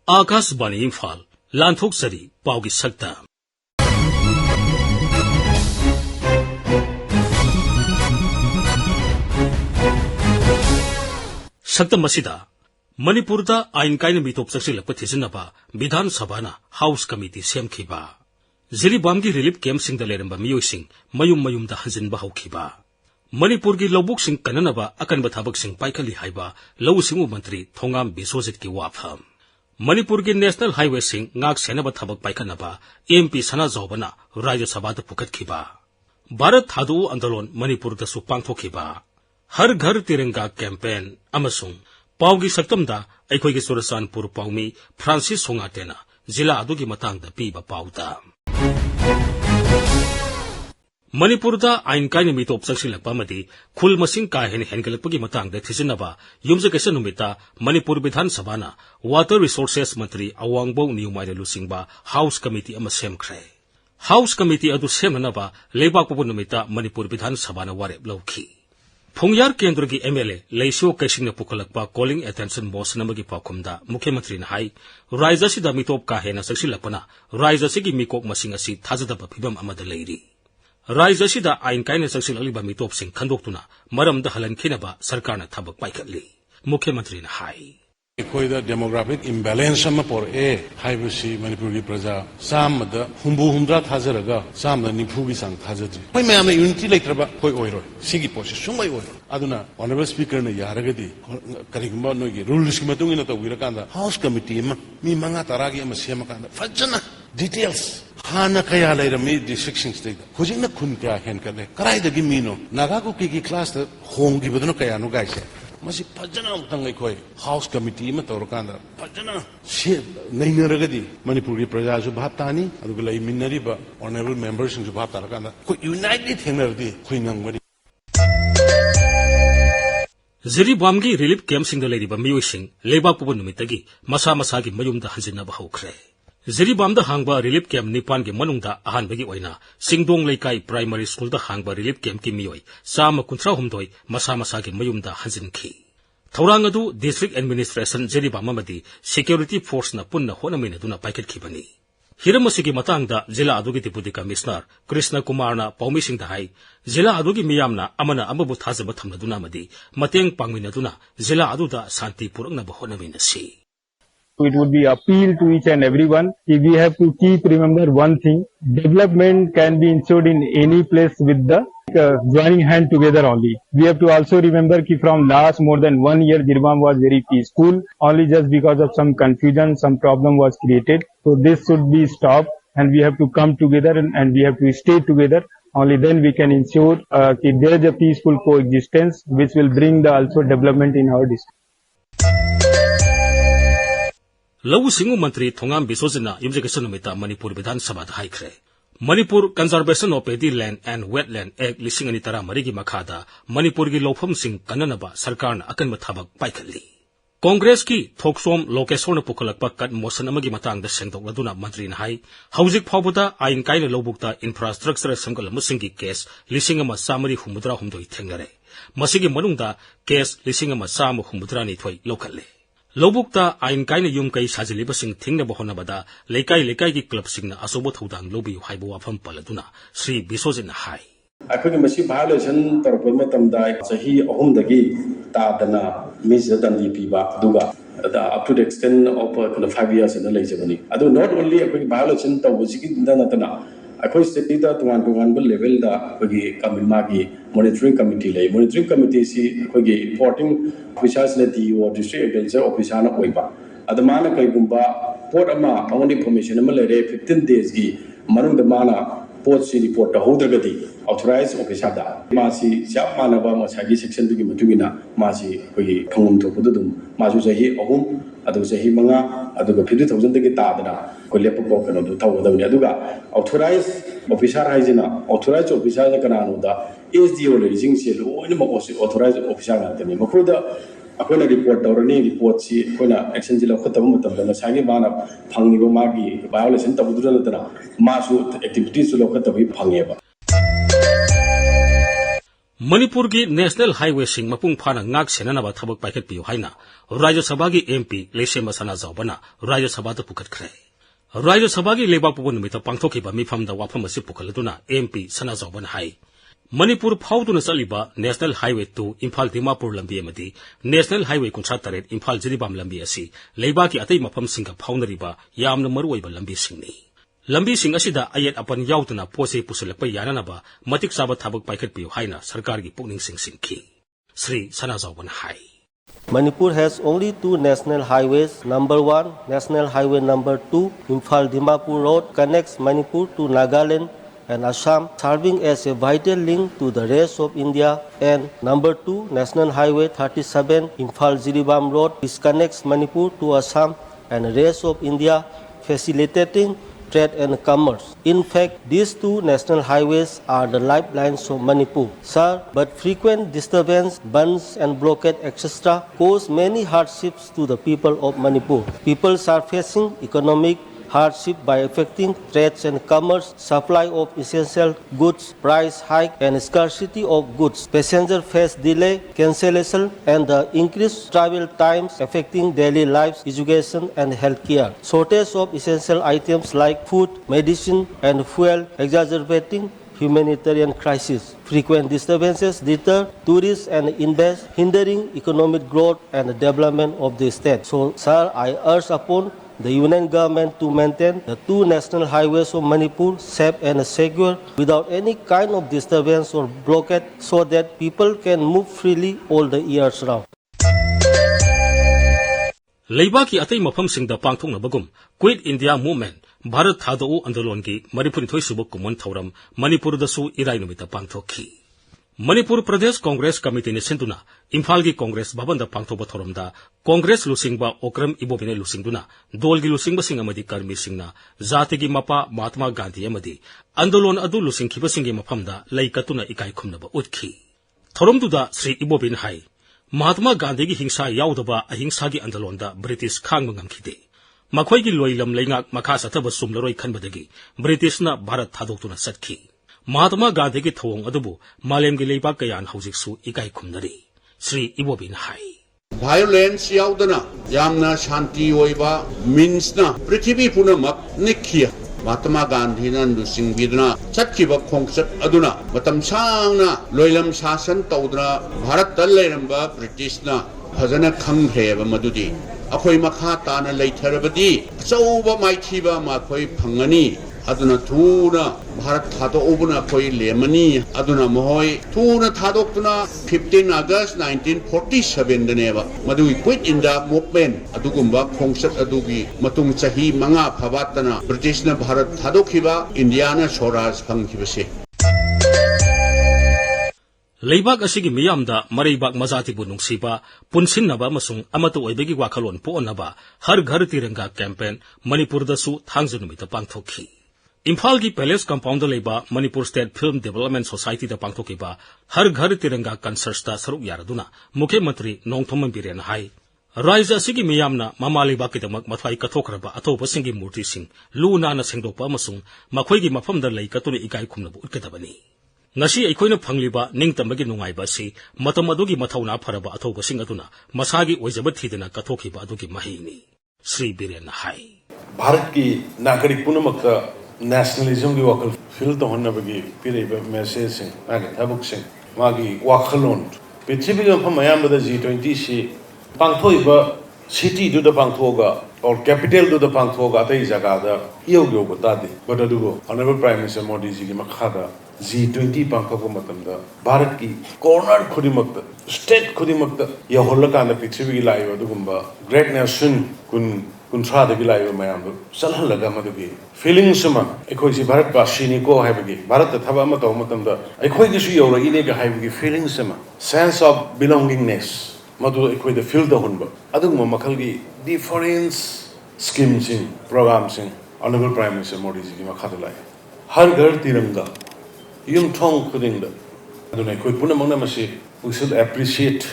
आकाशवाणी इम्फाल लांथोकसरी पाउगी सक्ता सक्तम मसिदा मणिपुरदा आइन कायना मितोप चक्सिलक्प थिजिनबा विधान सभाना हाउस कमिटी सेमखिबा जिरीबामगी रिलीफ कैंप सिंगदा लेरंबा मियोइसिंग मयुम मयुमदा हंजिनबा हौखिबा मणिपुरगी लौबुकसिंग कननबा अकनबा थाबकसिंग पाइखलि हाइबा लौ सिंगु मंत्री थोंगाम बिसोजितकी वाफम मणिपुरगी नेशनल हाईवे सिंग ngak senaba thabak paikhanaba MP Sana Jawbana Rajya Sabha da pukatkiba Bharat Thadu Andolon Manipur da su pangthokhiba Har Ghar Tiranga campaign amasung Paugi Saktamda Aikhoigi Surasanpur Paumi Francis Songatena Zila adugi matangda piba pauta मणिपुरदा आइन कायना मितोप चक्सिलक्पा अमदि खुल मसिंग का हेन हेनगलक्पगी मतंगदा थिजिनबा युमजगेसन नुमिता मणिपुर विधान सभाना water resources मंत्री अवांगबो नियुमाइदा लुसिंगबा house committee अमा सेमख्रे house committee अदु सेमनबा लेबाकपो नुमिता मणिपुर विधान सभाना वारेप लौखि फुंगयार केंद्र की MLA लेसियो कैसिंगना पुखलक्पा कॉलिंग अटेंशन मोशन अमगी पाखुमदा मुख्यमंत्री ना हाई राज्यसिदा मितोप का हेना चक्सिलक्पना राज्यसिगी मिकोक मसिंग असि थाजदबा फिबम अमदा लेरि राज्यसिदा आइन कायना चक्सिलक्लिबा मितोपसिंग खंदोक्तुना मरमदा हलनखिनबा सरकारना थबक पाइखटलि मुख्यमंत्री ना हाई अखोइदा डेमोग्राफिक इम्बैलेंस अमा पोरए हाइबसी मणिपुरगी प्रजा सामदा हुंबु हुंद्रा थाजरगा सामदा निफुगी सांग थाजद्रि खै मयामना यूनिटी लेत्रबा खै ओइरो सिगी पोसे सुंगै ओइरो अदुना ऑनरेबल स्पीकर ने यारगदि करिगुंबा नोगी रूल्स की मतुंगिना तौगिरकांदा हाउस कमिटी अमा मी मंगा तरागी अमा सेमकांदा फजना डिटेल्स हाना कया लेरमी डिस्ट्रिक्ट सिंगस्टेक हुजिंगना खुन क्या हेनकले कराइदगी मीनो नागाको की क्लास त होंगिबदनो कयानो गाइसे मसी फजना उतंगै खोय हाउस कमिटी में तौरकांदा फजना से नैनरगदी मणिपुर की प्रजासु भाप तानी अदुग लैमिन्नरिबा ऑनरेबल मेंबर्स सिंगसु भाप तारकांदा को यूनाइटेड थेंगरदी खोय नंगबदी जिरीबामगी रिलीफ कैंप सिंगदा लेरिबा मियोइसिंग लेबाकपो नुमितगी मसा मसागी मयुमदा हंजिनबा हौख्रे जिरीबामदा हांगबा रिलीफ कैंप निपान के मनुंगदा अहानबगी ओइना सिंगदोंग लेकाई प्राइमरी स्कूल दा हांगबा रिलीफ कैंप की मियोइ चाम कुंथ्रा हुमदोय मसा मसागी मयुमदा हंजिनखि थौरांग अदु डिस्ट्रिक्ट एडमिनिस्ट्रेशन जिरीबाम अमदि सिक्योरिटी फोर्स ना पुन्ना होनमिनदुना पाइखटखिबनी हिरम असिगी मतंगदा जिला अदुगी डिप्यूटी कमिश्नर कृष्ण कुमारना पौमिसिंगदा हाई जिला अदुगी मियामना अमना अमबु थाजबा थमनदुना मदि मतेंग पांगमिनदुना जिला अदुदा शांति पुरकनबा होनमिनसी It would be appeal to each and everyone. If we have to keep remember one thing, development can be ensured in any place with the joining hand together only. We have to also remember that from last more than 1 year, Jirbam was very peaceful. Only just because of some confusion, some problem was created. So this should be stopped and we have to come together and we have to stay together. Only then we can ensure that there is a peaceful coexistence which will bring the also development in our district. लौ सिंगु मंत्री थोंगाम बिसोजना युमजगेसन नुमिता मणिपुर विधान सभा दा हाइख्रे Manipur conservation of paddy land and wetland act 2013 की मखादा मणिपुर की लौफम सिंह कन्ननबा सरकारना अकनबा थबक पाइखलि कांग्रेस की थोकसोम लोकेशोरना पुखलक्पा cut motion अमगी मतंगदा सेंगदोक्लदुना मंत्रीना high हौजिक फावबदा आइन कायना लौबुक्ता infrastructure संगलमसिंगी case 1963 थेंगरे मसिगी मनुंगदा case 1962 लौखले लौबुक्ता आइन कायना yum कई साजिलिबसिंग थिंगनबा होनबदा लेकाई लेकाई की क्लब सिंगना असोबो थौदांग लोबियु हाइबो वाफम पलदुना श्री बिसोजिन हाई अखोगी मसी वायोलेशन तौरपा मतमदा चाही अहुमदगी तादना मिस दंदी पीबा दुगा up to the extent of 5 years in the legislature. Ado not only a violation to Wuziki Danatana, a question that one level that we come in Magi monitoring committee. Monitoring committee see reporting officials or district official Oiba. At the Mana Kaibumba, Port Ama, only information 15 days, Manum the Mana, Port City Port, the Hodagati, authorized official. Masi, Shapanaba, Masagi section to Gimatugina, Masi, Kum to Pudum, Mazuzahi, Ohum, Adusahi Manga, Aduga 50,000 to get Tadana, Kolepo Kokano, to Tower the Yaduga, authorized official Hizina, authorized official Kananoda, is the only thing she authorized official at the Makuda. Akona report or any report see Kona essential of Katamutam, Sani Bana, Pangibo Magi, violation of Masu activities to Lokatavi Pangeva. Manipur की national highway Singh मपुंग फाना ngak senanaba thabak paikhet piu haina Rajya Sabha की MP Lesema Sana Zawbana Rajya Sabha da pukhatkre Rajya Sabha की lebak pubu numita pangthokiba mifamda wafam asi pukhaladuna MP Sana Zawbana hai Manipur phauduna chaliba National Highway 2 Imphal Dimapur lambi amadi National Highway 38 Imphal Jiribam lambi asi leibaki atei mafam singha phaunariba yamna maruoiba lambi singni lambi sing asida ayet apan yautuna pose pusulakpa yananaba matik saba thabak paikhet piu haina sarkar gi pukning singki Sri Sana Zawbana hai Manipur has only two national highways. Number 1, National Highway number 2, Imphal Dimapur Road connects Manipur to Nagaland and Assam, serving as a vital link to the rest of India. And number 2, National Highway 37, Imphal Jiribam Road, which connects Manipur to Assam and rest of India, facilitating trade and commerce. In fact, these two national highways are the lifelines of Manipur. Sir, but frequent disturbance, burns and blockade, etc. cause many hardships to the people of Manipur. People are facing economic hardship by affecting trades and commerce, supply of essential goods, price hike and scarcity of goods. Passengers face delay, cancellation and the increased travel times affecting daily lives, education and healthcare. Shortage of essential items like food, medicine and fuel exacerbating humanitarian crisis. Frequent disturbances deter tourists and invest, hindering economic growth and development of the state. So, sir, I urge upon the union government to maintain the two national highways of Manipur safe and secure without any kind of disturbance or blockade so that people can move freely all the years round. Leibaki atei mafam singda pangthoknabagum Quit India Movement Bharat Thadau Andolon ki Manipur thoi subuk kumon thauram Manipur dasu irai numita pangthokhi Manipur Pradesh Congress Committee ni senduna Imphal ki Congress babanda pangthoba thoramda Congress lusingba okram ibobine lusingduna dolgi lusingba sing amadi karmi singna jati gi mapa Mahatma Gandhi amadi Andolon adu lusingkhiba singi mafamda leikatuna ikai khumnaba utkhi thoramduda Sri Ibobin hai Mahatma Gandhi ki hingsa yaudaba ahingsa gi Andolonda British khangba ngamkhide makhoi gi loilam leingak makha sathaba sumlaroi khanbadagi British na Bharat thadoktuna satkhi Mahatma Gandhi ki thawong adubu malem gi leibak kayan haujiksu ikai khumnari Sri Ibobin hai Violence yaudana yamna shanti oiba means na prithvi punamak nikhiya Mahatma Gandhi nan lusing bidna chatkiba khongchat aduna matam sangna loilam shasan tawdna Bharat tal leiramba British na phajana khangreba madudi akhoi makha tana leitharabadi chauba maithiba makhoi phangani aduna thuna Bharat thado ubuna khoi lemani aduna mohoi thuna thadoktuna 15 August 1947 daneba madui Quit India Movement adugumba khongchat adugi matung chahi manga phabatana British na Bharat thadokhiba India na Swaraj phangkhibase Leibak asigi miyamda mareibak mazati bu nungsiba punsinnaba amasung amatu oibegi wakhalon poonaba har ghar tiranga campaign Manipur dasu thangjunumita pangthokhi Imphal ki Palace Compound leiba Manipur State Film Development Society da pangthokiba har ghar tiranga concerts da saruk yaraduna Mukhe Mantri Nongthomam Biren hai Raija asigi miyamna mama leibak kidamak mathai kathokraba athoba singi murti sing luna na sengdokpa amasung makhoi gi mafamda leikatuni ikai khumnabu utkadabani ngasi aikoina phangliba ningtamagi nungaiba si matam adugi mathauna pharaba athoba sing aduna masagi oijaba thidana kathokhiba adugi mahini Sri Biren hai Bharat ki nagarik punamakta nationalism ki wakal feel to honnabagi pireba message sing magi thabuk sing magi wakhalon prithvi ga phamayam bada G20 si pangthoiba city du da pangthoga or capital du da pangthoga tai jaga da yogyo ko tadi but adugo honorable prime minister Modi ji ki makhada G20 pangthoga matamda Bharat ki corner khudimakta state khudimakta ya hollakana prithvi gi laiba adugumba great nation kunthra da gi laiba mayam du salhalaga madugi feeling sama ekhoi si Bharat basini ko haibagi Bharat ta thaba ma taw matamda ekhoi gi su yora ine ga haibagi feeling sama sense of belongingness madu ekhoi da feel da hunba adugma makhal gi different schemes in programs in honorable prime minister Modi ji gi makhada lai har ghar tiranga yum thong khudingda aduna ekhoi punamangna masi we should appreciate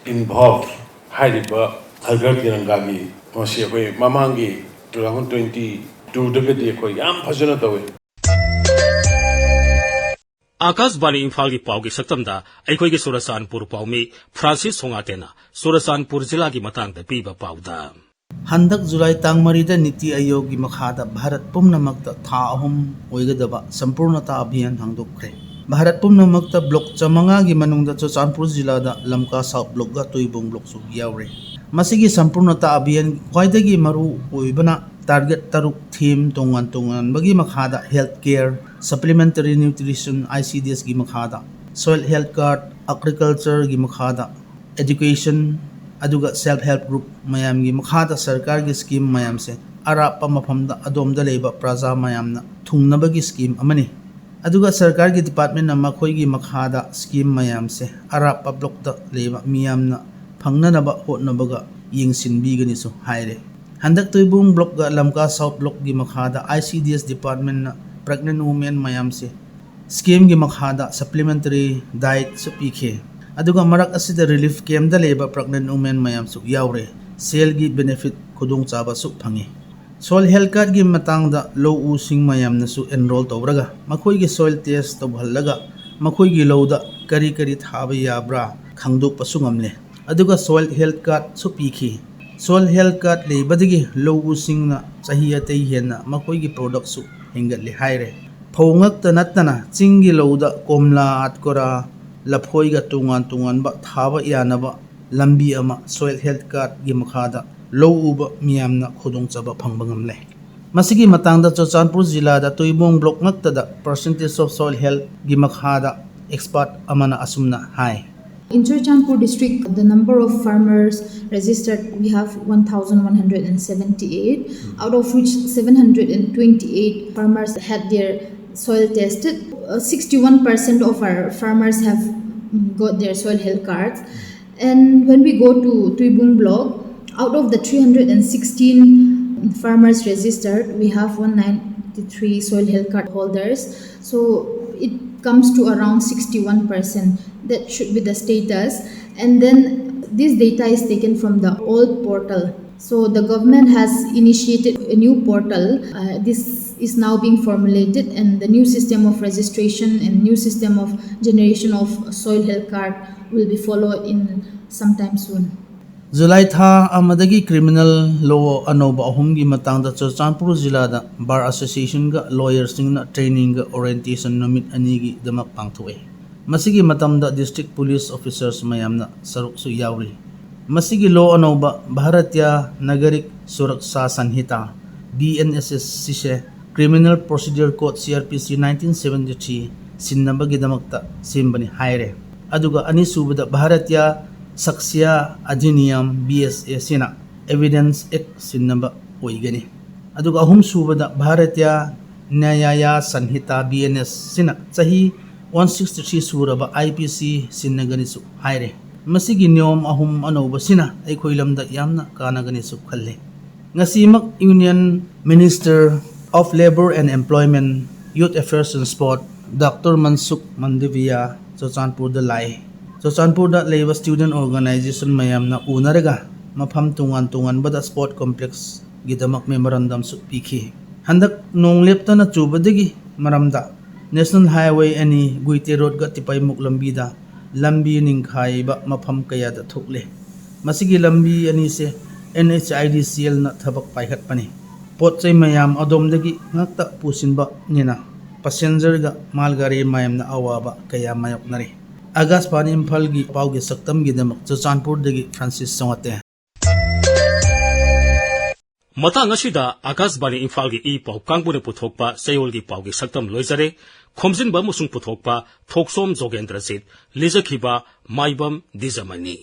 involved haiba har ghar tiranga gi masi ekhoi mamangi 2022 daga di ekhoi yam phajana tawe Akashvani Imphal की पाव की सक्तमदा अखोई के सुरसानपुर पावमी Francis सोंगाटेना सुरसानपुर जिला की मतंग पीबा पावदा हंदक जुलाई तांग मरीदा नीति आयोग की मखादा भारत पुम्नमक्ता था अहुम ओइगदबा संपूर्णता अभियान हांगदोक्रे भारत पुम्नमक्ता ब्लॉक चमंगा की मनुंगदा चुरचानपुर जिलादा लमका साउथ ब्लॉक गा तुइबोंग ब्लॉक सु यावरे मसिगी संपूर्णता अभियान ख्वाइदगी मरु ओइबना टारगेट तरुक थीम तोंगान तोंगान बगी मखादा health care supplementary nutrition ICDS की मखादा सॉइल हेल्थ कार्ड एग्रीकल्चर की मखादा एजुकेशन अदुगा सेल्फ हेल्प ग्रुप मयाम की मखादा सरकार की स्कीम मयाम से अराप मफमदा अदोमदा लेबा प्रजा मयामना थुंगनबगी स्कीम अमनी अदुगा सरकार की डिपार्टमेंट मखोई की मखादा स्कीम मयाम से अराप ब्लॉक लेबा मियामना फंगननबा होटनबगा यिंगसिनबीगनिसु हाइरे हंदक तुइबुंग ब्लॉक गा लमका साउथ ब्लॉक की मखादा ICDS डिपार्टमेंट प्रेग्नेंट वुमेन मयाम से स्कीम की मखादा सप्लीमेंटरी डाइट सु पीखे अदुगा मरक असिदा रिलीफ कैम्प दा लेबा प्रेग्नेंट वुमेन मयाम सु यावरे सेल की बेनिफिट खुदुंग चाबा सु फंगे सोइल हेल्थ कार्ड की मतंग दा लो उ सिंग मयाम नसु एनरोल तौरगा मखोई की सोइल टेस्ट तौहलगा मखोई की लौदा करी करी थाबा याब्रा खंगदोक पसु ngамले अदुगा सोइल हेल्थ कार्ड सु पीखे सोइल हेल्थ कार्ड लेबदगी लो उ सिंग ना चाही अतै हेना मखोई की प्रोडक्ट सु हिंगले हाइरे फौंगक नतना चिंगी लौदा कोमला आटकोरा लफोइगा तुंगान तुंगान बा थाबा यानबा लंबी अमा सोइल हेल्थ कार्ड की मखादा लो उब मियामना खुदोंग चबा फंगबा ngамले मसिगी मतंगदा चुरचानपुर जिलादा तुइबोंग block ngaktada percentage of soil health की मखादा expert Amna असुमना hi In Thokchom district, the number of farmers registered, we have 1,178, out of which 728 farmers had their soil tested. 61% of our farmers have got their soil health cards. And when we go to Tuibung block, out of the 316 farmers registered, we have 193 soil health card holders. So it comes to around 61%. That should be the status. And then this data is taken from the old portal. So the government has initiated a new portal. This is now being formulated, and the new system of registration and new system of generation of soil health card will be followed in sometime soon. जुलाई था अमदगी criminal law अनोबा अहुम की मतंगदा चुरचानपुर जिलादा bar association का lawyers सिंगना training का orientation नमित अनी की दमक पांगथोए मसिगी मतमदा डिस्ट्रिक्ट पुलिस ऑफिसर्स मयामना सरुकसु यावरी मसिगी लॉ अनोबा भारतीय नागरिक सुरक्षा संहिता BNSS सिसे क्रिमिनल प्रोसीड्यूर कोड CRPC 1973 सिन्नबगी दमकता सिम्बनी हाइरे अदुगा अनी सुबदा भारतीय सक्सिया अधिनियम BSA सिना एविडेंस एक्ट सिन्नबा ओइगनी अदुगा अहुम सुबदा भारतीय न्याय संहिता BNS सिना चाही 163 सुरबा IPC सिन्नगनिसु हाइरे मसिगी नियम अहुम अनौबा सिना अखोई लमदा यामना कानागनिसु खल्ले ngasimak union minister of labour and employment youth affairs and sport doctor Mansukh Mandaviya Churachandpur द लाए चुरचानपुर द लेबर स्टूडेंट ऑर्गेनाइजेशन मयामना उनरगा मफम तुंगान तुंगान बदा स्पोर्ट कॉम्प्लेक्स गिदमक मेमोरेंडम सु पीखी हंदक नोंगलेपतना चुबदगी मरमदा नेशनल हाईवे एनी गुइते रोड गा तिपाई मुक लंबीदा लंबी निंखाइबा मफम कयादा थोकले मसिगी लंबी अनी से NHIDCL ना थबक पाइखटपनी पोचै मयाम अदोमदगी ngakta pusinba nina passenger ga malgari mayamna awaba kaya mayoknari Agaspan Imphal gi paugi saktam gi damak Churchanpur dagi Francis Songate Matang असिदा Akashvani Imphal की पाउ कांगपुने पुथोकपा सयोल की पाउ की सक्तम लोइजरे खोमजिनबा मुसुंग पुथोकपा थोकसोम जोगेंद्रजीत लिजखिबा माइबम दिजामनी।